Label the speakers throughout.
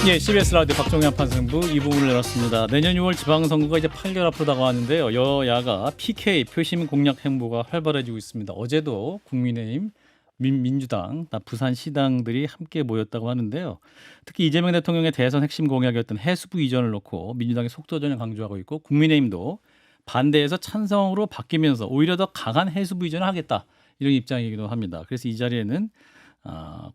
Speaker 1: 예, CBS 라디오 박종현 판승부 2부문을 열었습니다. 내년 6월 지방선거가 이제 8개월 앞으로 다가왔는데요. 여야가 PK 표심 공략 행보가 활발해지고 있습니다. 어제도 국민의힘, 민주당, 부산시당들이 함께 모였다고 하는데요. 특히 이재명 대통령의 대선 핵심 공약이었던 해수부 이전을 놓고 민주당이 속도전을 강조하고 있고 국민의힘도 반대해서 찬성으로 바뀌면서 오히려 더 강한 해수부 이전을 하겠다. 이런 입장이기도 합니다. 그래서 이 자리에는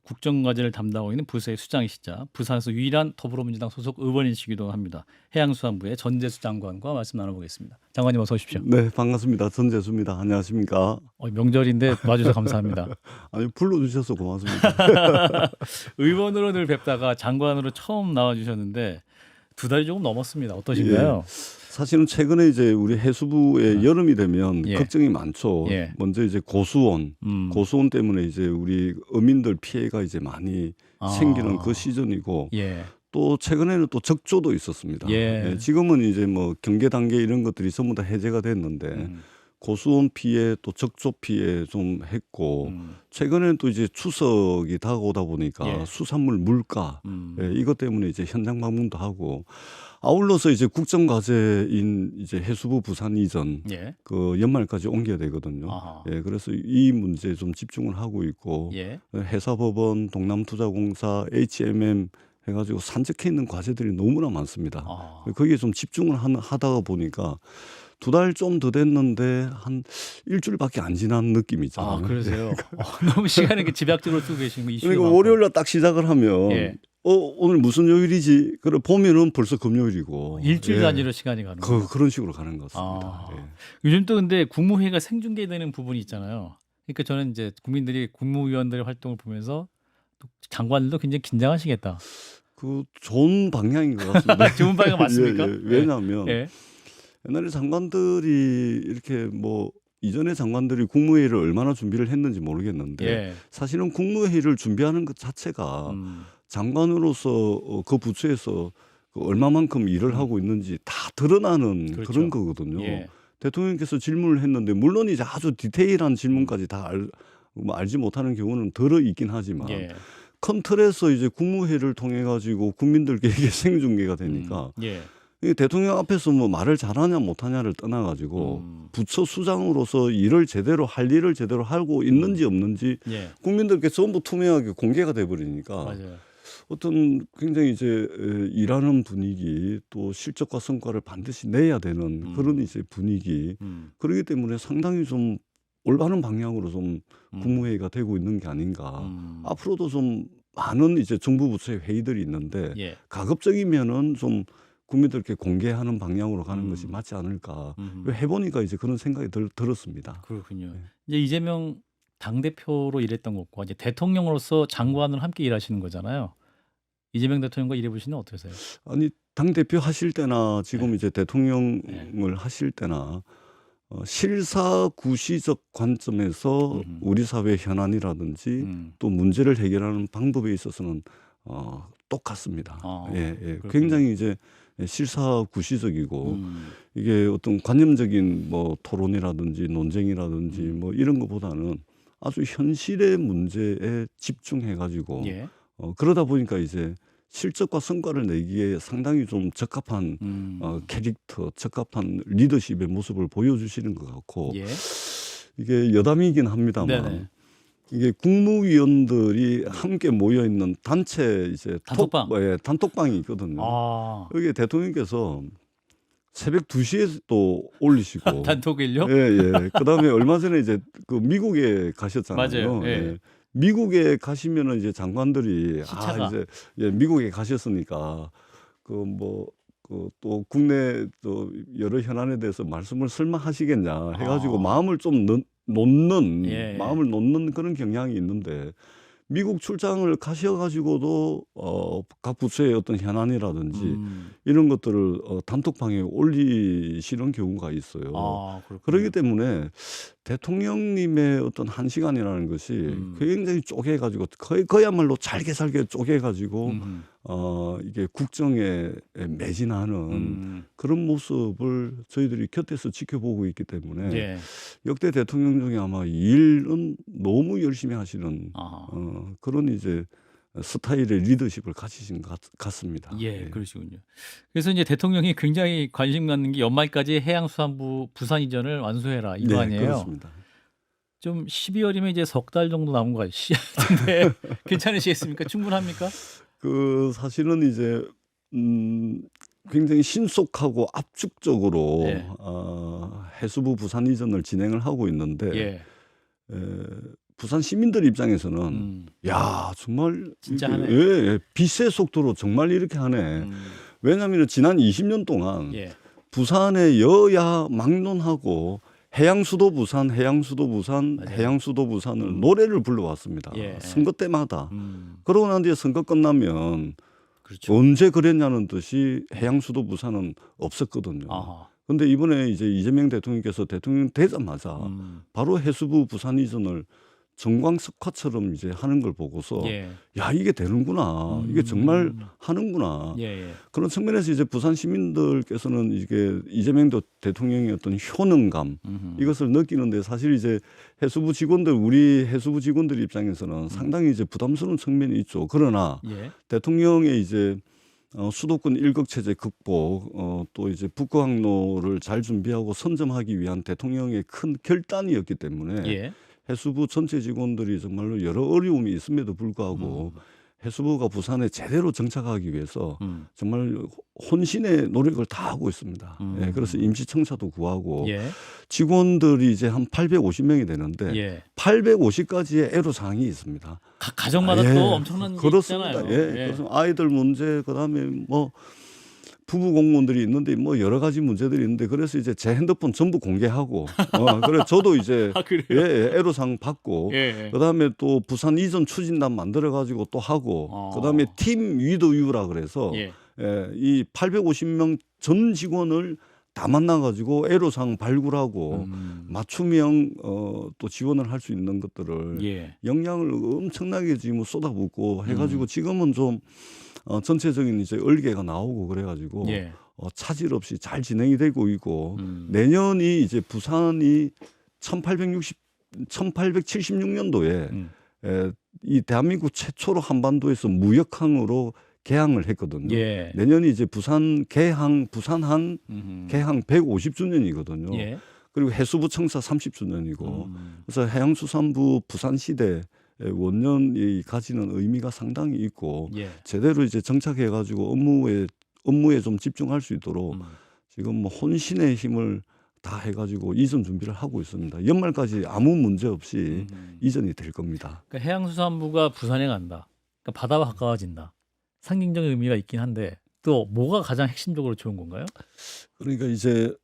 Speaker 1: 국정과제를 담당하고 있는 부서의 수장이시자 부산에서 유일한 더불어민주당 소속 의원이시기도 합니다. 해양수산부의 전재수 장관과 말씀 나눠보겠습니다. 장관님 어서 오십시오.
Speaker 2: 네, 반갑습니다. 전재수입니다. 안녕하십니까?
Speaker 1: 명절인데 와주셔서 감사합니다.
Speaker 2: 아니, 불러주셔서 고맙습니다.
Speaker 1: 의원으로 늘 뵙다가 장관으로 처음 나와주셨는데 2달이 조금 넘었습니다. 어떠신가요?
Speaker 2: 사실은 최근에 이제 우리 해수부에 여름이 되면
Speaker 1: 예.
Speaker 2: 걱정이 많죠.
Speaker 1: 예.
Speaker 2: 먼저 이제 고수온 때문에 이제 우리 어민들 피해가 이제 많이 생기는 그 시즌이고
Speaker 1: 예.
Speaker 2: 또 최근에는 또 적조도 있었습니다.
Speaker 1: 예.
Speaker 2: 지금은 이제 뭐 경계 단계 이런 것들이 전부 다 해제가 됐는데 고수온 피해 또 적조 피해 좀 했고 최근에는 또 이제 추석이 다가오다 보니까
Speaker 1: 예.
Speaker 2: 수산물 물가 이것 때문에 이제 현장 방문도 하고 아울러서 이제 국정과제인 이제 해수부 부산 이전
Speaker 1: 예.
Speaker 2: 그 연말까지 옮겨야 되거든요.
Speaker 1: 아하.
Speaker 2: 그래서 이 문제에 좀 집중을 하고 있고
Speaker 1: 예.
Speaker 2: 해사법원, 동남투자공사, HMM 해가지고 산적해 있는 과제들이 너무나 많습니다. 거기에 좀 집중을 하다가 보니까 2달 좀 더 됐는데 한 일주일밖에 안 지난 느낌이잖아요.
Speaker 1: 그러세요? 너무 시간을 이렇게 집약적으로 쓰고 계신 거 이슈가
Speaker 2: 그러니까
Speaker 1: 많고.
Speaker 2: 월요일 날 딱 시작을 하면
Speaker 1: 예.
Speaker 2: 오늘 무슨 요일이지? 그래 보면은 벌써 금요일이고
Speaker 1: 일주일 단위로 시간이 가는 거예요.
Speaker 2: 그런 식으로 가는 것 같습니다.
Speaker 1: 요즘 또 근데 국무회의가 생중계되는 부분이 있잖아요. 그러니까 저는 이제 국민들이 국무위원들의 활동을 보면서 또 장관들도 굉장히 긴장하시겠다.
Speaker 2: 그 좋은 방향인 것 같습니다.
Speaker 1: 좋은 방향 맞습니까?
Speaker 2: 왜냐하면
Speaker 1: 예.
Speaker 2: 옛날에 장관들이 이렇게 뭐 이전에 장관들이 국무회의를 얼마나 준비를 했는지 모르겠는데
Speaker 1: 예.
Speaker 2: 사실은 국무회의를 준비하는 것 자체가 장관으로서 그 부처에서 얼마만큼 일을 하고 있는지 다 드러나는
Speaker 1: 그렇죠.
Speaker 2: 그런 거거든요.
Speaker 1: 예.
Speaker 2: 대통령께서 질문을 했는데 물론 이제 아주 디테일한 질문까지 다 알지 못하는 경우는 덜어 있긴 하지만
Speaker 1: 예.
Speaker 2: 큰 틀에서 이제 국무회의를 통해 가지고 국민들께 이게 생중계가 되니까
Speaker 1: 예.
Speaker 2: 이 대통령 앞에서 뭐 말을 잘하냐 못하냐를 떠나 가지고 부처 수장으로서 일을 제대로 할 일을 제대로 하고 있는지 없는지
Speaker 1: 예.
Speaker 2: 국민들께 전부 투명하게 공개가 돼 버리니까
Speaker 1: 맞아요.
Speaker 2: 어떤 굉장히 이제 일하는 분위기 또 실적과 성과를 반드시 내야 되는 그런 이제 분위기 그렇기 때문에 상당히 좀 올바른 방향으로 좀 국무회의가 되고 있는 게 아닌가. 앞으로도 좀 많은 이제 정부 부처의 회의들이 있는데
Speaker 1: 예.
Speaker 2: 가급적이면은 좀 국민들께 공개하는 방향으로 가는 것이 맞지 않을까. 해보니까 이제 그런 생각이 들었습니다.
Speaker 1: 그렇군요. 이제 이재명 당대표로 일했던 것과 이제 대통령으로서 장관을 함께 일하시는 거잖아요. 이재명 대통령과 일해보시는 어떠세요?
Speaker 2: 아니 당대표 하실 때나 지금 이제 대통령을 하실 때나 실사구시적 관점에서 우리 사회 현안이라든지 또 문제를 해결하는 방법에 있어서는 똑같습니다. 굉장히 이제 실사구시적이고 이게 어떤 관념적인 뭐 토론이라든지 논쟁이라든지 뭐 이런 것보다는 아주 현실의 문제에 집중해 가지고
Speaker 1: 예.
Speaker 2: 그러다 보니까 이제 실적과 성과를 내기에 상당히 좀 적합한 캐릭터, 적합한 리더십의 모습을 보여주시는 것 같고
Speaker 1: 예.
Speaker 2: 이게 여담이긴 합니다만
Speaker 1: 네네.
Speaker 2: 이게 국무위원들이 함께 모여 있는 단체 이제
Speaker 1: 단톡방.
Speaker 2: 단톡방이 있거든요. 여기 대통령께서 새벽 2시에 또 올리시고
Speaker 1: 단톡일요?
Speaker 2: 그다음에 얼마 전에 이제 그 미국에 가셨잖아요.
Speaker 1: 맞아요. 예.
Speaker 2: 미국에 가시면은 이제 장관들이
Speaker 1: 시차가.
Speaker 2: 이제 미국에 가셨으니까 그 뭐 그 또 국내 또 여러 현안에 대해서 말씀을 설마 하시겠냐 해가지고 마음을 좀 놓는
Speaker 1: 예.
Speaker 2: 마음을 놓는 그런 경향이 있는데 미국 출장을 가셔가지고도 각 부처의 어떤 현안이라든지 이런 것들을 단톡방에 올리시는 경우가 있어요.
Speaker 1: 그렇군요.
Speaker 2: 그렇기 때문에 대통령님의 어떤 한 시간이라는 것이 굉장히 쪼개가지고 그야말로 잘게 쪼개가지고 이게 국정에 매진하는 그런 모습을 저희들이 곁에서 지켜보고 있기 때문에
Speaker 1: 예.
Speaker 2: 역대 대통령 중에 아마 일은 너무 열심히 하시는 그런 이제 스타일의 리더십을 가지신 것 같습니다.
Speaker 1: 예,
Speaker 2: 예.
Speaker 1: 그러시군요. 그래서 이제 대통령이 굉장히 관심 갖는 게 연말까지 해양수산부 부산 이전을 완수해라 이거
Speaker 2: 네,
Speaker 1: 아니에요?
Speaker 2: 그렇습니다.
Speaker 1: 좀 12월이면 이제 석 달 정도 남은 거 같은데 괜찮으시겠습니까? 충분합니까?
Speaker 2: 사실은 이제 굉장히 신속하고 압축적으로
Speaker 1: 예.
Speaker 2: 해수부 부산 이전을 진행을 하고 있는데
Speaker 1: 예.
Speaker 2: 에, 부산 시민들 입장에서는
Speaker 1: 음.
Speaker 2: 야 정말
Speaker 1: 진짜
Speaker 2: 이게,
Speaker 1: 하네.
Speaker 2: 예, 빛의 속도로 정말 이렇게 하네.
Speaker 1: 음.
Speaker 2: 왜냐하면 지난 20년 동안
Speaker 1: 예.
Speaker 2: 부산의 여야 막론하고 해양수도 부산, 해양수도 부산,
Speaker 1: 맞아요.
Speaker 2: 해양수도 부산을 노래를 불러왔습니다.
Speaker 1: 예.
Speaker 2: 선거 때마다.
Speaker 1: 음.
Speaker 2: 그러고 난 뒤에 선거 끝나면
Speaker 1: 그렇죠.
Speaker 2: 언제 그랬냐는 듯이 해양수도 부산은 없었거든요.
Speaker 1: 아하.
Speaker 2: 근데 이번에 이제 이재명 대통령께서 대통령 되자마자 바로 해수부 부산 이전을 정광석화처럼 이제 하는 걸 보고서
Speaker 1: 예.
Speaker 2: 야 이게 되는구나, 이게 정말 하는구나.
Speaker 1: 예. 예.
Speaker 2: 그런 측면에서 이제 부산 시민들께서는 이게 이재명 대통령의 어떤 효능감 이것을 느끼는데 사실 이제 해수부 직원들, 우리 해수부 직원들 입장에서는 상당히 이제 부담스러운 측면이 있죠. 그러나
Speaker 1: 예.
Speaker 2: 대통령의 이제 수도권 일극 체제 극복, 또 이제 북구항로를 잘 준비하고 선점하기 위한 대통령의 큰 결단이었기 때문에
Speaker 1: 예.
Speaker 2: 해수부 전체 직원들이 정말로 여러 어려움이 있음에도 불구하고 해수부가 부산에 제대로 정착하기 위해서 정말 혼신의 노력을 다 하고 있습니다. 예, 그래서 임시청사도 구하고
Speaker 1: 예.
Speaker 2: 직원들이 이제 한 850명이 되는데
Speaker 1: 예.
Speaker 2: 850가지의 애로사항이 있습니다.
Speaker 1: 가정마다
Speaker 2: 예,
Speaker 1: 또 엄청난 게
Speaker 2: 그렇습니다.
Speaker 1: 있잖아요.
Speaker 2: 예, 그래서 아이들 문제, 그다음에 뭐 부부 공무원들이 있는데 뭐 여러 가지 문제들이 있는데 그래서 이제 제 핸드폰 전부 공개하고 그래 저도 이제
Speaker 1: 아, 그래요?
Speaker 2: 예, 애로사항 받고
Speaker 1: 예.
Speaker 2: 그다음에 또 부산 이전 추진단 만들어 가지고 또 하고 그다음에 팀 위도유라 그래서
Speaker 1: 예.
Speaker 2: 이 850명 전 직원을 다 만나 가지고 애로사항 발굴하고 맞춤형 또 지원을 할 수 있는 것들을
Speaker 1: 예.
Speaker 2: 역량을 엄청나게 지금 쏟아붓고 해가지고 지금은 좀 전체적인 이제 얼개가 나오고 그래가지고
Speaker 1: 예.
Speaker 2: 차질 없이 잘 진행이 되고 있고 내년이 이제 부산이 1876년도에 이 대한민국 최초로 한반도에서 무역항으로 개항을 했거든요.
Speaker 1: 예.
Speaker 2: 내년이 이제 부산항 150주년이거든요.
Speaker 1: 예.
Speaker 2: 그리고 해수부 청사 30주년이고 그래서 해양수산부 부산시대 원년이 가지는 의미가 상당히 있고
Speaker 1: 예.
Speaker 2: 제대로 이제 정착해 가지고 업무에 좀 집중할 수 있도록 지금 뭐 혼신의 힘을 다 해가지고 이전 준비를 하고 있습니다. 연말까지 아무 문제 없이 이전이 될 겁니다.
Speaker 1: 그러니까 해양수산부가 부산에 간다. 그러니까 바다와 가까워진다. 상징적인 의미가 있긴 한데 또 뭐가 가장 핵심적으로 좋은 건가요?
Speaker 2: 그러니까 이제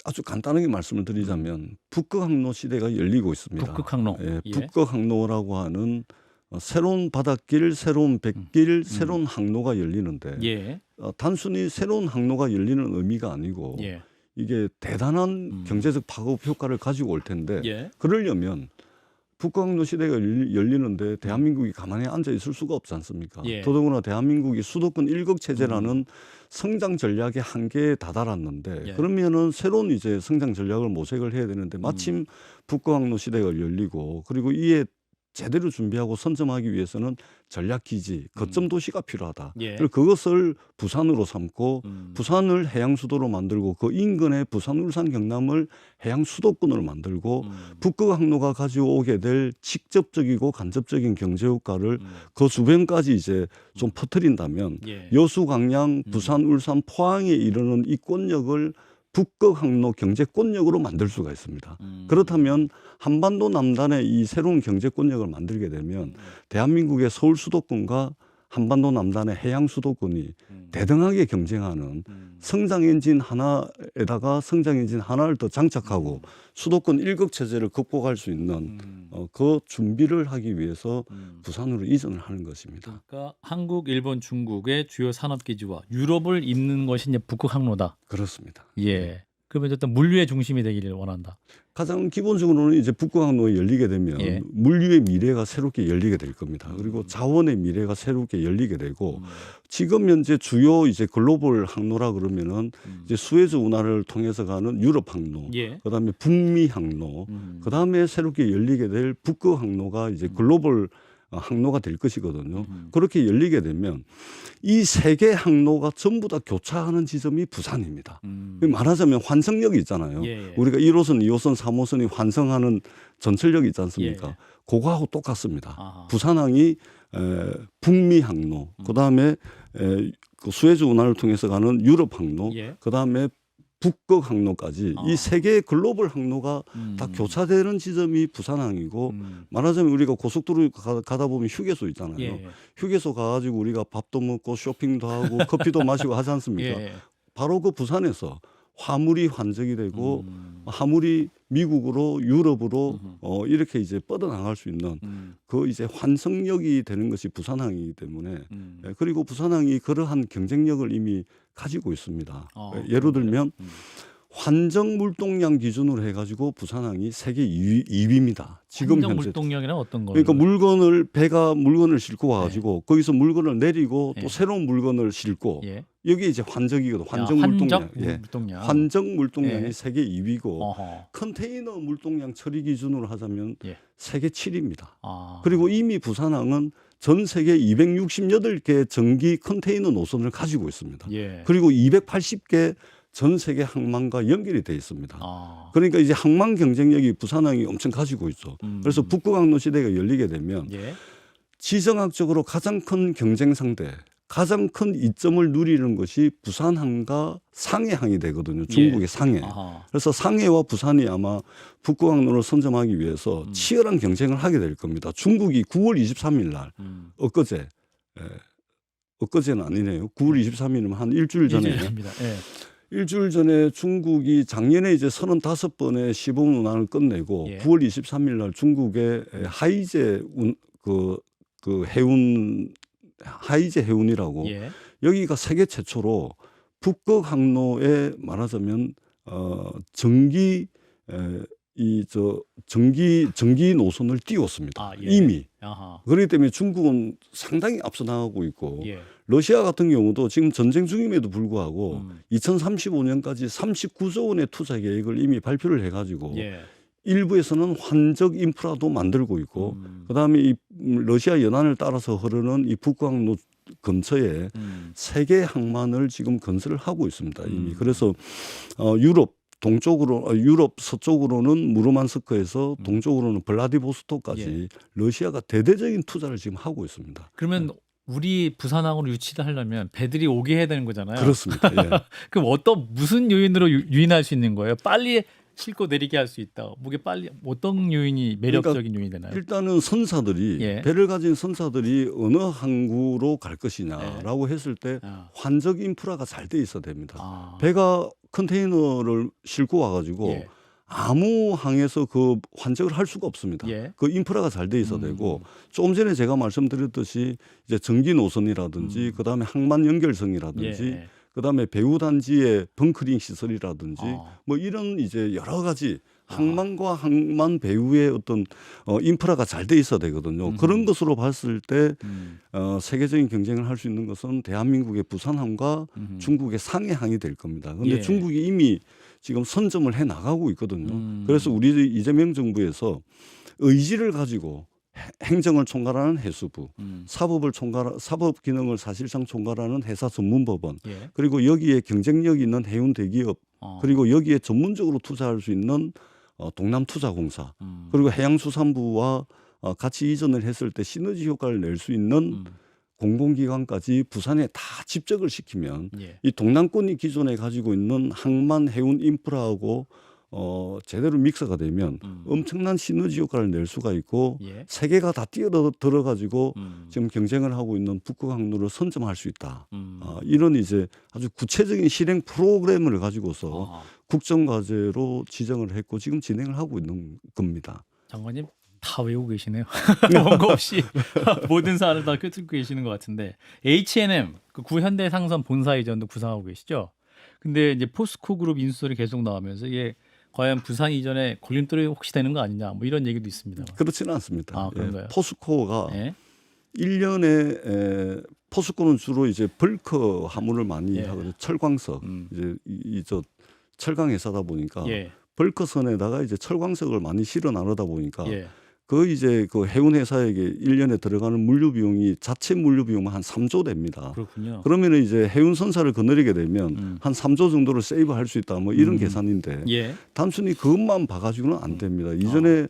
Speaker 2: 아주 간단하게 말씀을 드리자면 북극항로 시대가 열리고 있습니다.
Speaker 1: 북극항로.
Speaker 2: 예,
Speaker 1: 예.
Speaker 2: 북극항로라고 하는 새로운 바닷길, 새로운 백길, 새로운 항로가 열리는데
Speaker 1: 예.
Speaker 2: 단순히 새로운 항로가 열리는 의미가 아니고
Speaker 1: 예.
Speaker 2: 이게 대단한 경제적 파급 효과를 가지고 올 텐데
Speaker 1: 예.
Speaker 2: 그러려면 북극항로 시대가 열리는데 대한민국이 가만히 앉아 있을 수가 없지 않습니까?
Speaker 1: 예.
Speaker 2: 더더구나 대한민국이 수도권 일극 체제라는 성장 전략의 한계에 다다랐는데
Speaker 1: 예.
Speaker 2: 그러면은 새로운 이제 성장 전략을 모색을 해야 되는데 마침 북극항로 시대가 열리고 그리고 이에 제대로 준비하고 선점하기 위해서는 전략 기지, 거점 도시가 필요하다.
Speaker 1: 예.
Speaker 2: 그리고 그것을 부산으로 삼고 부산을 해양 수도로 만들고 그 인근에 부산, 울산, 경남을 해양 수도권으로 만들고 북극항로가 가지고 오게 될 직접적이고 간접적인 경제 효과를 그 주변까지 이제 좀 퍼뜨린다면
Speaker 1: 예.
Speaker 2: 여수, 광양, 부산, 울산, 포항에 이르는 이 권역을 북극항로 경제권역으로 만들 수가 있습니다. 그렇다면 한반도 남단에 이 새로운 경제권역을 만들게 되면 대한민국의 서울 수도권과 한반도 남단의 해양 수도권이 대등하게 경쟁하는 성장 엔진 하나에다가 성장 엔진 하나를 더 장착하고 수도권 일극 체제를 극복할 수 있는 그 준비를 하기 위해서 부산으로 이전을 하는 것입니다.
Speaker 1: 그러니까 한국, 일본, 중국의 주요 산업 기지와 유럽을 잇는 것이 이제 북극항로다.
Speaker 2: 그렇습니다.
Speaker 1: 예. 그러면 어떤 물류의 중심이 되기를 원한다.
Speaker 2: 가장 기본적으로는 이제 북극항로에 열리게 되면
Speaker 1: 예.
Speaker 2: 물류의 미래가 새롭게 열리게 될 겁니다. 그리고 자원의 미래가 새롭게 열리게 되고 지금 현재 주요 이제 글로벌 항로라 그러면은 이제 수에즈 운하를 통해서 가는 유럽 항로,
Speaker 1: 예.
Speaker 2: 그다음에 북미 항로, 그다음에 새롭게 열리게 될 북극 항로가 이제 글로벌 항로가 될 것이거든요. 그렇게 열리게 되면 이 세 개 항로가 전부 다 교차하는 지점이 부산입니다. 말하자면 환승역이 있잖아요.
Speaker 1: 예.
Speaker 2: 우리가 1호선, 2호선, 3호선이 환승하는 전철역이 있지 않습니까?
Speaker 1: 예.
Speaker 2: 그거하고 똑같습니다.
Speaker 1: 아하.
Speaker 2: 부산항이 북미 항로, 그다음에 그 수에즈 운하를 통해서 가는 유럽 항로,
Speaker 1: 예.
Speaker 2: 그다음에 북극 항로까지 이 세 개의 글로벌 항로가 다 교차되는 지점이 부산항이고 말하자면 우리가 고속도로 가다 보면 휴게소 있잖아요.
Speaker 1: 예.
Speaker 2: 휴게소 가가지고 우리가 밥도 먹고 쇼핑도 하고 커피도 마시고 하지 않습니까?
Speaker 1: 예.
Speaker 2: 바로 그 부산에서 화물이 환적이 되고 화물이 미국으로 유럽으로 이렇게 이제 뻗어나갈 수 있는 그 이제 환승역이 되는 것이 부산항이기 때문에 그리고 부산항이 그러한 경쟁력을 이미 가지고 있습니다. 예를 들면 환정 물동량 기준으로 해가지고 부산항이 세계 2위입니다. 지금
Speaker 1: 환정
Speaker 2: 현재.
Speaker 1: 물동량이란 어떤 거?
Speaker 2: 그러니까 배가 물건을 싣고 와가지고 거기서 물건을 내리고 또 새로운 물건을 싣고
Speaker 1: 예.
Speaker 2: 여기 이제 환적이거든. 환정 물동량. 환정 물동량이 세계 2위고 컨테이너 물동량 처리 기준으로 하자면 세계 7위입니다. 그리고 이미 부산항은 전 세계 268개 전기 컨테이너 노선을 가지고 있습니다. 그리고 280개 전 세계 항만과 연결이 돼 있습니다. 그러니까 이제 항만 경쟁력이 부산항이 엄청 가지고 있죠. 그래서 북극항로 시대가 열리게 되면 지정학적으로 가장 큰 경쟁 상대, 가장 큰 이점을 누리는 것이 부산항과 상해항이 되거든요. 중국의 상해. 그래서 상해와 부산이 아마 북극항로를 선점하기 위해서 치열한 경쟁을 하게 될 겁니다. 중국이 9월 23일 날 엊그제는 아니네요. 9월 23일이면 한 일주일 전에 일주일 전에 중국이 작년에 이제 35번의 시범 운항을 끝내고 9월 23일 날 중국의 하이제 하이제 해운이라고 여기가 세계 최초로 북극 항로에 말하자면 전기 노선을 띄웠습니다. 이미. 그렇기 때문에 중국은 상당히 앞서 나가고 있고 러시아 같은 경우도 지금 전쟁 중임에도 불구하고 2035년까지 39조 원의 투자 계획을 이미 발표를 해가지고 일부에서는 환적 인프라도 만들고 있고 그다음에 이 러시아 연안을 따라서 흐르는 이 북극항로 근처에 세계 항만을 지금 건설을 하고 있습니다. 이미. 그래서 유럽 서쪽으로는 무르만스크에서 동쪽으로는 블라디보스토크까지 러시아가 대대적인 투자를 지금 하고 있습니다.
Speaker 1: 그러면 우리 부산항으로 유치를 하려면 배들이 오게 해야 되는 거잖아요.
Speaker 2: 그렇습니다.
Speaker 1: 그럼 무슨 요인으로 유인할 수 있는 거예요? 빨리 싣고 내리게 할 수 있다. 무게 빨리 어떤 요인이 매력적인 요인이 되나요?
Speaker 2: 일단은 선사들이 배를 가진 선사들이 어느 항구로 갈 것이냐라고 했을 때 환적 인프라가 잘 돼 있어야 됩니다. 배가 컨테이너를 싣고 와가지고 아무 항에서 그 환적을 할 수가 없습니다. 그 인프라가 잘 돼 있어야 되고 조금 전에 제가 말씀드렸듯이 이제 전기 노선이라든지 그다음에 항만 연결성이라든지 그다음에 배후 단지의 벙커링 시설이라든지 뭐 이런 이제 여러 가지 항만과 항만 배후의 어떤 인프라가 잘 돼 있어야 되거든요. 그런 것으로 봤을 때 세계적인 경쟁을 할 수 있는 것은 대한민국의 부산항과 중국의 상해항이 될 겁니다. 그런데 중국이 이미 지금 선점을 해 나가고 있거든요. 그래서 우리 이재명 정부에서 의지를 가지고 행정을 총괄하는 해수부, 사법 기능을 사실상 총괄하는 해사 전문법원, 그리고 여기에 경쟁력 있는 해운 대기업, 그리고 여기에 전문적으로 투자할 수 있는 동남투자공사, 그리고 해양수산부와 같이 이전을 했을 때 시너지 효과를 낼 수 있는 공공기관까지 부산에 다 집적을 시키면 이 동남권이 기존에 가지고 있는 항만 해운 인프라하고 제대로 믹서가 되면 엄청난 시너지 효과를 낼 수가 있고 세계가 다 뛰어들어 가지고 지금 경쟁을 하고 있는 북극항로를 선점할 수 있다. 이런 이제 아주 구체적인 실행 프로그램을 가지고서 국정과제로 지정을 했고 지금 진행을 하고 있는 겁니다.
Speaker 1: 장관님 다 외우고 계시네요. 원고 없이 모든 사안을 다 꿰뚫고 계시는 것 같은데 H&M 그 구현대상선 본사 이전도 구상하고 계시죠? 근데 이제 포스코 그룹 인수설이 계속 나오면서 이게 과연 부산 이전에 걸림돌이 혹시 되는 거 아니냐 뭐 이런 얘기도 있습니다.
Speaker 2: 그렇지는 않습니다.
Speaker 1: 그런가요?
Speaker 2: 포스코가 1년에 포스코는 주로 이제 벌크 화물을 많이 하거든요. 철광석 이제 저 철강 회사다 보니까 벌크선에다가 이제 철광석을 많이 실어 나르다 보니까 그 이제 그 해운 회사에게 1년에 들어가는 물류 비용이 자체 물류 비용은 한 3조 됩니다.
Speaker 1: 그렇군요.
Speaker 2: 그러면 이제 해운 선사를 거느리게 되면 한 3조 정도를 세이브할 수 있다. 뭐 이런 계산인데
Speaker 1: 예.
Speaker 2: 단순히 그것만 봐가지고는 안 됩니다. 이전에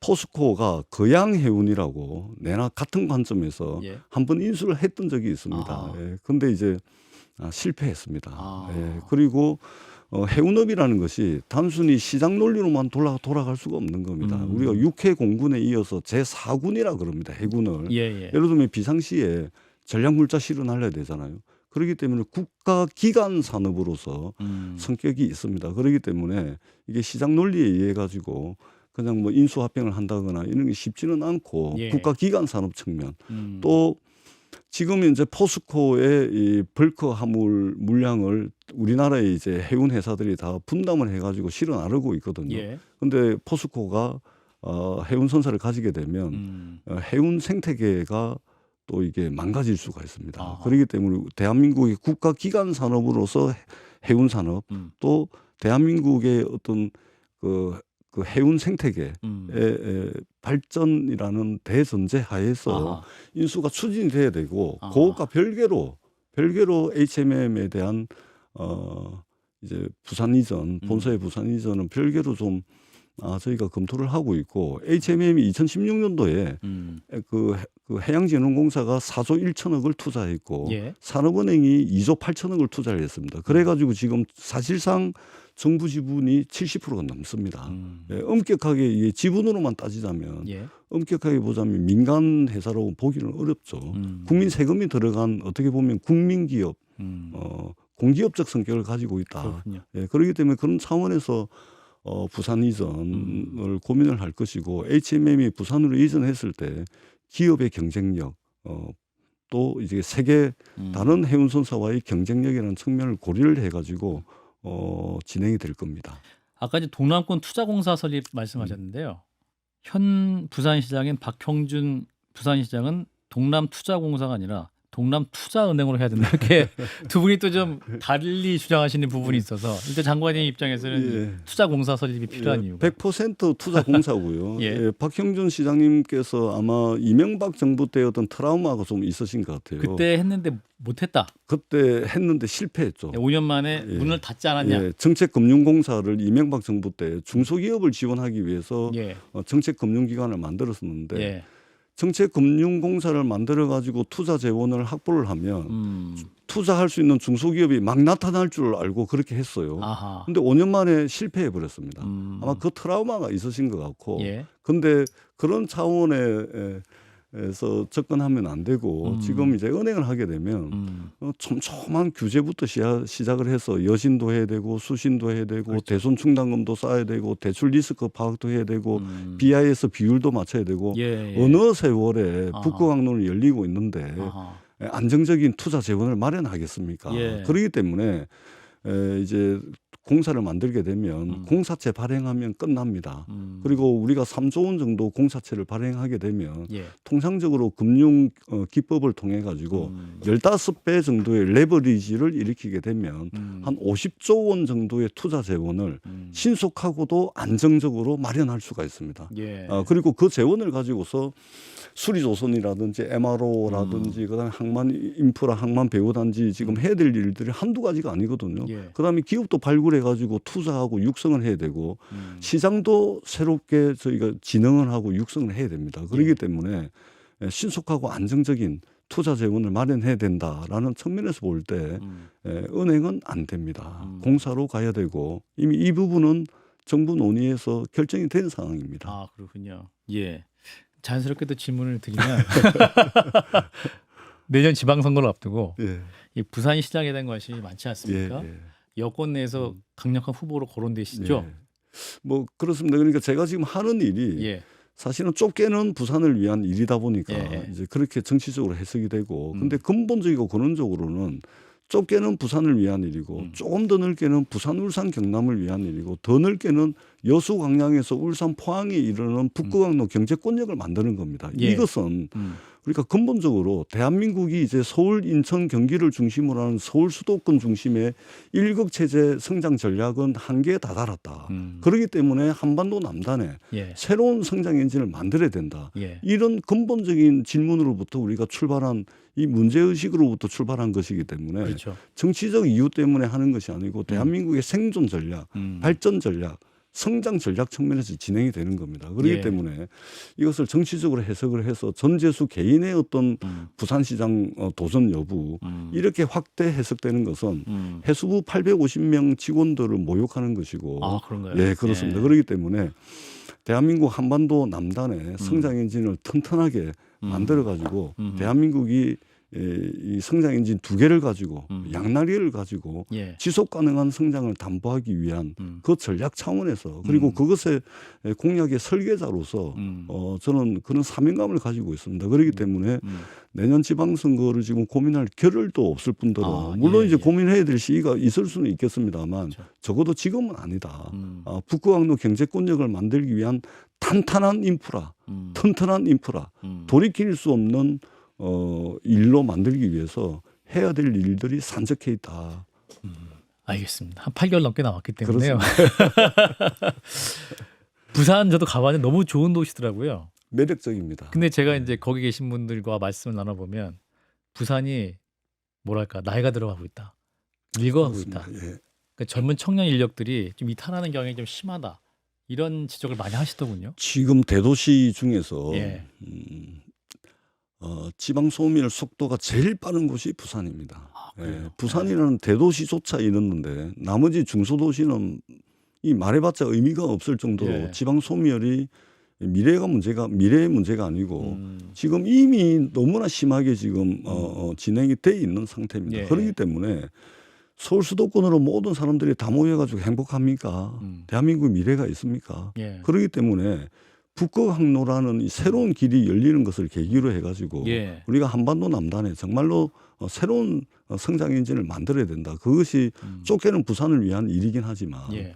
Speaker 2: 포스코가 거양해운이라고 내나 같은 관점에서
Speaker 1: 예.
Speaker 2: 한번 인수를 했던 적이 있습니다.
Speaker 1: 아하.
Speaker 2: 예. 근데 이제 실패했습니다.
Speaker 1: 아.
Speaker 2: 예. 그리고 해운업이라는 것이 단순히 시장 논리로만 돌아갈 수가 없는 겁니다. 우리가 6회 공군에 이어서 제4군이라 그럽니다. 해군을.
Speaker 1: 예, 예.
Speaker 2: 예를 들면 비상시에 전략물자실을 날려야 되잖아요. 그렇기 때문에 국가 기관 산업으로서 성격이 있습니다. 그렇기 때문에 이게 시장 논리에 의해 가지고 그냥 뭐 인수합병을 한다거나 이런 게 쉽지는 않고
Speaker 1: 예.
Speaker 2: 국가 기관 산업 측면 또 지금 이제 포스코의 이 벌크 화물 물량을 우리나라의 이제 해운 회사들이 다 분담을 해가지고 실어 나르고 있거든요.
Speaker 1: 예.
Speaker 2: 근데 포스코가 해운 선사를 가지게 되면 해운 생태계가 또 이게 망가질 수가 있습니다.
Speaker 1: 아하.
Speaker 2: 그렇기 때문에 대한민국의 국가 기관 산업으로서 해운 산업 또 대한민국의 어떤 그 해운 생태계의 발전이라는 대전제 하에서
Speaker 1: 아하.
Speaker 2: 인수가 추진이 돼야 되고
Speaker 1: 아하.
Speaker 2: 그것과 별개로 HMM에 대한 이제 부산 이전 본사의 부산 이전은 별개로 좀 저희가 검토를 하고 있고 HMM이 2016년도에 그 해양진흥공사가 4조 1천억을 투자했고
Speaker 1: 예.
Speaker 2: 산업은행이 2조 8천억을 투자를 했습니다. 그래가지고 지금 사실상 정부 지분이 70%가 넘습니다. 예, 엄격하게 이 지분으로만 따지자면
Speaker 1: 예.
Speaker 2: 엄격하게 보자면 민간 회사라고 보기는 어렵죠. 국민 세금이 들어간 어떻게 보면 국민기업, 공기업적 성격을 가지고 있다.
Speaker 1: 그렇군요.
Speaker 2: 예, 그렇기 때문에 그런 차원에서 부산 이전을 고민을 할 것이고 HMM이 부산으로 이전했을 때 기업의 경쟁력 또 이제 세계 다른 해운선사와의 경쟁력이라는 측면을 고려를 해가지고 진행이 될 겁니다.
Speaker 1: 아까 이제 동남권 투자공사 설립 말씀하셨는데요. 현 부산시장인 박형준 부산시장은 동남투자공사가 아니라 동남투자은행으로 해야 된다. 이렇게 두 분이 또 좀 달리 주장하시는 부분이 있어서 일단 장관님 입장에서는
Speaker 2: 예.
Speaker 1: 투자공사 설립이 필요한 이유가
Speaker 2: 100% 투자공사고요.
Speaker 1: 예.
Speaker 2: 예, 박형준 시장님께서 아마 이명박 정부 때 어떤 트라우마가 좀 있으신 것 같아요.
Speaker 1: 그때 했는데 못했다.
Speaker 2: 그때 했는데 실패했죠.
Speaker 1: 5년 만에
Speaker 2: 예.
Speaker 1: 문을 닫지 않았냐.
Speaker 2: 예, 정책금융공사를 이명박 정부 때 중소기업을 지원하기 위해서
Speaker 1: 예.
Speaker 2: 정책금융기관을 만들었었는데
Speaker 1: 예.
Speaker 2: 정책금융공사를 만들어 가지고 투자 재원을 확보를 하면 투자할 수 있는 중소기업이 막 나타날 줄 알고 그렇게 했어요.
Speaker 1: 아하.
Speaker 2: 근데 5년 만에 실패해 버렸습니다. 아마 그 트라우마가 있으신 것 같고.
Speaker 1: 예.
Speaker 2: 근데 그런 차원에서 접근하면 안 되고 지금 이제 은행을 하게 되면 촘촘한 규제부터 시작을 해서 여신도 해야 되고 수신도 해야 되고
Speaker 1: 그렇죠.
Speaker 2: 대손 충당금도 쌓아야 되고 대출 리스크 파악도 해야 되고 BIS 비율도 맞춰야 되고
Speaker 1: 예, 예.
Speaker 2: 어느 세월에
Speaker 1: 아하.
Speaker 2: 북극항로는 열리고 있는데
Speaker 1: 아하.
Speaker 2: 안정적인 투자 재원을 마련하겠습니까?
Speaker 1: 예.
Speaker 2: 그렇기 때문에 이제 공사를 만들게 되면 공사채 발행하면 끝납니다. 그리고 우리가 3조 원 정도 공사채를 발행하게 되면
Speaker 1: 예.
Speaker 2: 통상적으로 금융 기법을 통해 가지고 15배 정도의 레버리지를 일으키게 되면 한 50조 원 정도의 투자 재원을 신속하고도 안정적으로 마련할 수가 있습니다.
Speaker 1: 예.
Speaker 2: 그리고 그 재원을 가지고서 수리조선이라든지 MRO라든지 그다음에 항만 인프라, 항만 배후단지 지금 해야 될 일들이 한두 가지가 아니거든요.
Speaker 1: 예.
Speaker 2: 그다음에 기업도 발굴해가지고 투자하고 육성을 해야 되고 시장도 새롭게 저희가 진흥을 하고 육성을 해야 됩니다. 그렇기 때문에 신속하고 안정적인 투자 재원을 마련해야 된다라는 측면에서 볼 때 은행은 안 됩니다. 공사로 가야 되고 이미 이 부분은 정부 논의에서 결정이 된 상황입니다.
Speaker 1: 아, 그렇군요. 예. 자연스럽게 또 질문을 드리면 내년 지방선거를 앞두고
Speaker 2: 예.
Speaker 1: 이 부산시장에 대한 관심이 많지 않습니까?
Speaker 2: 예, 예.
Speaker 1: 여권 내에서 강력한 후보로 거론되시죠?
Speaker 2: 예. 뭐 그렇습니다. 그러니까 제가 지금 하는 일이
Speaker 1: 예.
Speaker 2: 사실은 좁게는 부산을 위한 일이다 보니까
Speaker 1: 예.
Speaker 2: 이제 그렇게 정치적으로 해석이 되고 근데 근본적이고 근원적으로는 좁게는 부산을 위한 일이고 조금 더 넓게는 부산, 울산, 경남을 위한 일이고 더 넓게는 여수 광양에서 울산 포항에 이르는 북구강로 경제권역을 만드는 겁니다.
Speaker 1: 예.
Speaker 2: 이것은
Speaker 1: 음.
Speaker 2: 그러니까 근본적으로 대한민국이 이제 서울, 인천, 경기를 중심으로 하는 서울 수도권 중심의 일극체제 성장 전략은 한계에 다다랐다. 그렇기 때문에 한반도 남단에
Speaker 1: 예.
Speaker 2: 새로운 성장 엔진을 만들어야 된다.
Speaker 1: 예.
Speaker 2: 이런 근본적인 질문으로부터 우리가 출발한 이 문제의식으로부터 출발한 것이기 때문에
Speaker 1: 그렇죠.
Speaker 2: 정치적 이유 때문에 하는 것이 아니고 대한민국의 생존 전략, 발전 전략, 성장 전략 측면에서 진행이 되는 겁니다. 그렇기
Speaker 1: 예.
Speaker 2: 때문에 이것을 정치적으로 해석을 해서 전재수 개인의 어떤 부산시장 도전 여부 이렇게 확대 해석되는 것은 해수부 850명 직원들을 모욕하는 것이고
Speaker 1: 아, 그런가요?
Speaker 2: 예, 그렇습니다.
Speaker 1: 예.
Speaker 2: 그렇기 때문에 대한민국 한반도 남단에 성장 엔진을 튼튼하게 만들어 가지고 대한민국이 이 성장 엔진 두 개를 가지고 양날개를 가지고
Speaker 1: 예.
Speaker 2: 지속 가능한 성장을 담보하기 위한 그 전략 차원에서 그리고 그것의 공약의 설계자로서 저는 그런 사명감을 가지고 있습니다. 그렇기 때문에 내년 지방선거를 지금 고민할 겨를도 없을 뿐더러 물론
Speaker 1: 예,
Speaker 2: 이제
Speaker 1: 예.
Speaker 2: 고민해야 될 시기가 있을 수는 있겠습니다만
Speaker 1: 그렇죠.
Speaker 2: 적어도 지금은 아니다. 북구강로 경제권역을 만들기 위한 탄탄한 인프라, 튼튼한 인프라, 돌이킬 수 없는 일로 만들기 위해서 해야 될 일들이 산적해 있다.
Speaker 1: 알겠습니다. 한 8개월 넘게 남았기 때문에요.
Speaker 2: 그렇습니다.
Speaker 1: 부산 저도 가봤는데 너무 좋은 도시더라고요.
Speaker 2: 매력적입니다.
Speaker 1: 근데 제가 이제 거기 계신 분들과 말씀을 나눠보면 부산이 뭐랄까 나이가 들어가고 있다. 늙어가고 있다.
Speaker 2: 그렇습니다. 예.
Speaker 1: 그러니까 젊은 청년 인력들이 좀 이탈하는 경향이 좀 심하다. 이런 지적을 많이 하시더군요.
Speaker 2: 지금 대도시 중에서
Speaker 1: 예.
Speaker 2: 지방 소멸 속도가 제일 빠른 곳이 부산입니다.
Speaker 1: 그래요?
Speaker 2: 부산이라는 대도시조차 이렇는데 나머지 중소도시는 이 말해봤자 의미가 없을 정도로
Speaker 1: 예.
Speaker 2: 지방 소멸이 미래의 문제가 아니고 지금 이미 너무나 심하게 지금 진행이 돼 있는 상태입니다.
Speaker 1: 예.
Speaker 2: 그렇기 때문에 서울 수도권으로 모든 사람들이 다 모여가지고 행복합니까? 대한민국 미래가 있습니까?
Speaker 1: 예.
Speaker 2: 그렇기 때문에 북극항로라는 이 새로운 길이 열리는 것을 계기로 해가지고
Speaker 1: 예.
Speaker 2: 우리가 한반도 남단에 정말로 새로운 성장 엔진을 만들어야 된다. 그것이 쫓겨는 부산을 위한 일이긴 하지만
Speaker 1: 예.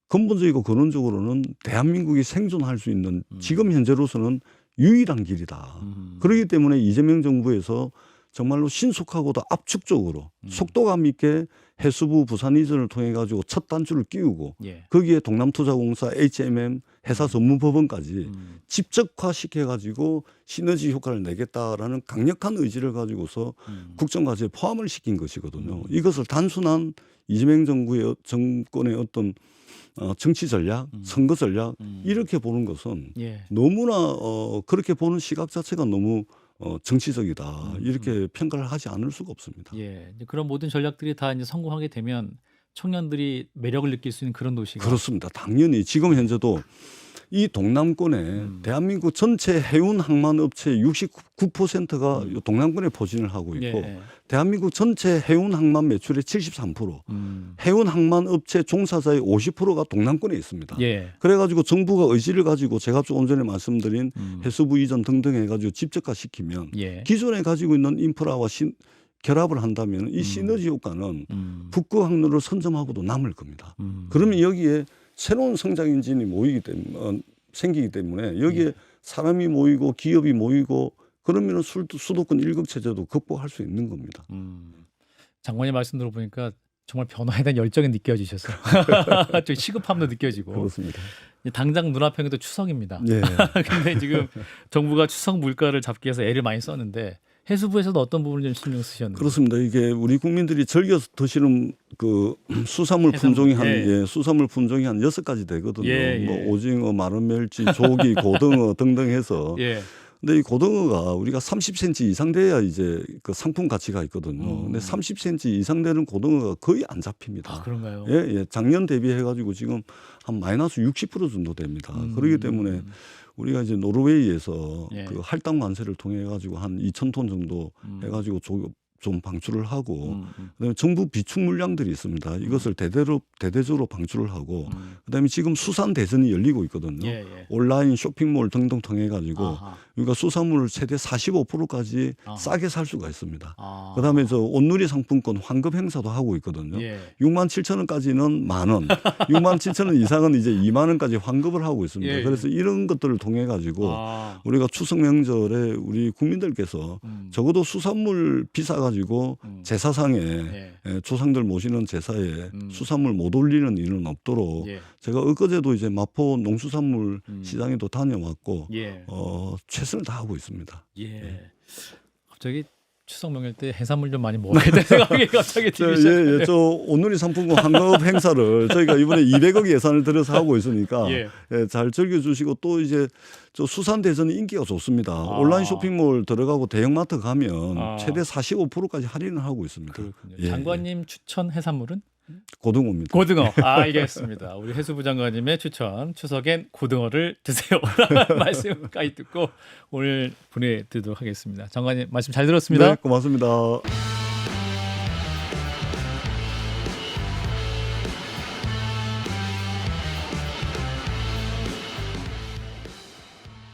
Speaker 2: 근본적이고 근원적으로는 대한민국이 생존할 수 있는 지금 현재로서는 유일한 길이다. 그렇기 때문에 이재명 정부에서 정말로 신속하고도 압축적으로 속도감 있게 해수부 부산 이전을 통해 가지고 첫 단추를 끼우고
Speaker 1: 예.
Speaker 2: 거기에 동남투자공사 HMM 회사 전문법원까지 집적화시켜 가지고 시너지 효과를 내겠다라는 강력한 의지를 가지고서 국정과제에 포함을 시킨 것이거든요. 이것을 단순한 이재명 정권의 어떤 정치 전략, 선거 전략 이렇게 보는 것은
Speaker 1: 예.
Speaker 2: 너무나 그렇게 보는 시각 자체가 너무 정치적이다 이렇게 평가를 하지 않을 수가 없습니다.
Speaker 1: 예. 이제 그런 모든 전략들이 다 이제 성공하게 되면 청년들이 매력을 느낄 수 있는 그런 도시가
Speaker 2: 그렇습니다. 당연히 지금 현재도 이 동남권에 대한민국 전체 해운 항만 업체 69%가 동남권에 포진을 하고 있고
Speaker 1: 예.
Speaker 2: 대한민국 전체 해운 항만 매출의 73%, 해운 항만 업체 종사자의 50%가 동남권에 있습니다.
Speaker 1: 예.
Speaker 2: 그래가지고 정부가 의지를 가지고 제가 조금 전에 말씀드린 해수부 이전 등등 해가지고 집적화시키면
Speaker 1: 예.
Speaker 2: 기존에 가지고 있는 인프라와 결합을 한다면 이 시너지 효과는 북극항로를 선점하고도 남을 겁니다. 그러면 여기에 새로운 성장 엔진이 생기기 때문에 여기에 사람이 모이고 기업이 모이고 그러면 수도권 일극체제도 극복할 수 있는 겁니다.
Speaker 1: 장관님 말씀 들어보니까 정말 변화에 대한 열정이 느껴지셔서 좀 시급함도 느껴지고
Speaker 2: 그렇습니다.
Speaker 1: 당장 눈앞에도 추석입니다.
Speaker 2: 예.
Speaker 1: 근데 지금 정부가 추석 물가를 잡기 위해서 애를 많이 썼는데 해수부에서도 어떤 부분을 좀 신경 쓰셨는지.
Speaker 2: 그렇습니다. 이게 우리 국민들이 즐겨 드시는 그 수산물
Speaker 1: 해산물,
Speaker 2: 품종이 한
Speaker 1: 예.
Speaker 2: 수산물 품종이 한 6가지 되거든요.
Speaker 1: 예, 예.
Speaker 2: 뭐 오징어, 마른 멸치, 조기, 고등어 등등 해서.
Speaker 1: 예.
Speaker 2: 근데 이 고등어가 우리가 30cm 이상 돼야 이제 그 상품 가치가 있거든요. 근데 30cm 이상 되는 고등어가 거의 안 잡힙니다.
Speaker 1: 아, 그런가요?
Speaker 2: 예, 예. 작년 대비해 가지고 지금 한 마이너스 60% 정도 됩니다. 그렇기 때문에 우리가 이제 노르웨이에서
Speaker 1: 예.
Speaker 2: 그 할당 만세를 통해 가지고 한 2,000톤 정도 해 가지고 좀 방출을 하고 그다음에 정부 비축 물량들이 있습니다. 이것을 대대적으로 방출을 하고 그다음에 지금 수산 대전이 열리고 있거든요.
Speaker 1: 예, 예.
Speaker 2: 온라인 쇼핑몰 등등 통해 가지고
Speaker 1: 아하.
Speaker 2: 그러니까 수산물을 최대 45%까지
Speaker 1: 아.
Speaker 2: 싸게 살 수가 있습니다.
Speaker 1: 아.
Speaker 2: 그다음에 저 온누리 상품권 환급 행사도 하고 있거든요.
Speaker 1: 예.
Speaker 2: 6만 7천 원까지는 만 원, 6만 7천 원 이상은 이제 2만 원까지 환급을 하고 있습니다.
Speaker 1: 예, 예.
Speaker 2: 그래서 이런 것들을 통해 가지고
Speaker 1: 아.
Speaker 2: 우리가 추석 명절에 우리 국민들께서 적어도 수산물 비싸 가지고 제사상에
Speaker 1: 예.
Speaker 2: 조상들 모시는 제사에
Speaker 1: 음.
Speaker 2: 수산물 못 올리는 일은 없도록
Speaker 1: 예.
Speaker 2: 제가 엊그제도 이제 마포 농수산물 시장에도 다녀왔고
Speaker 1: 예.
Speaker 2: 최선을 다하고 있습니다.
Speaker 1: 예. 갑자기 추석 명절 때 해산물 좀 많이 먹어야 되는 생각이 갑자기 들기 시작해요.
Speaker 2: 예, 저 오늘이 상품권 환급 행사를 저희가 이번에 200억 예산을 들여서 하고 있으니까
Speaker 1: 예.
Speaker 2: 예, 잘 즐겨주시고 또 이제 저 수산 대전이 인기가 좋습니다.
Speaker 1: 아.
Speaker 2: 온라인 쇼핑몰 들어가고 대형마트 가면
Speaker 1: 아.
Speaker 2: 최대 45%까지 할인을 하고 있습니다.
Speaker 1: 그렇군요.
Speaker 2: 예,
Speaker 1: 장관님 추천 해산물은?
Speaker 2: 고등어입니다.
Speaker 1: 고등어. 알겠습니다. 우리 해수부 장관님의 추천 추석엔 고등어를 드세요. 말씀까지 듣고 오늘 보내드리도록 하겠습니다. 장관님 말씀 잘 들었습니다.
Speaker 2: 네, 고맙습니다.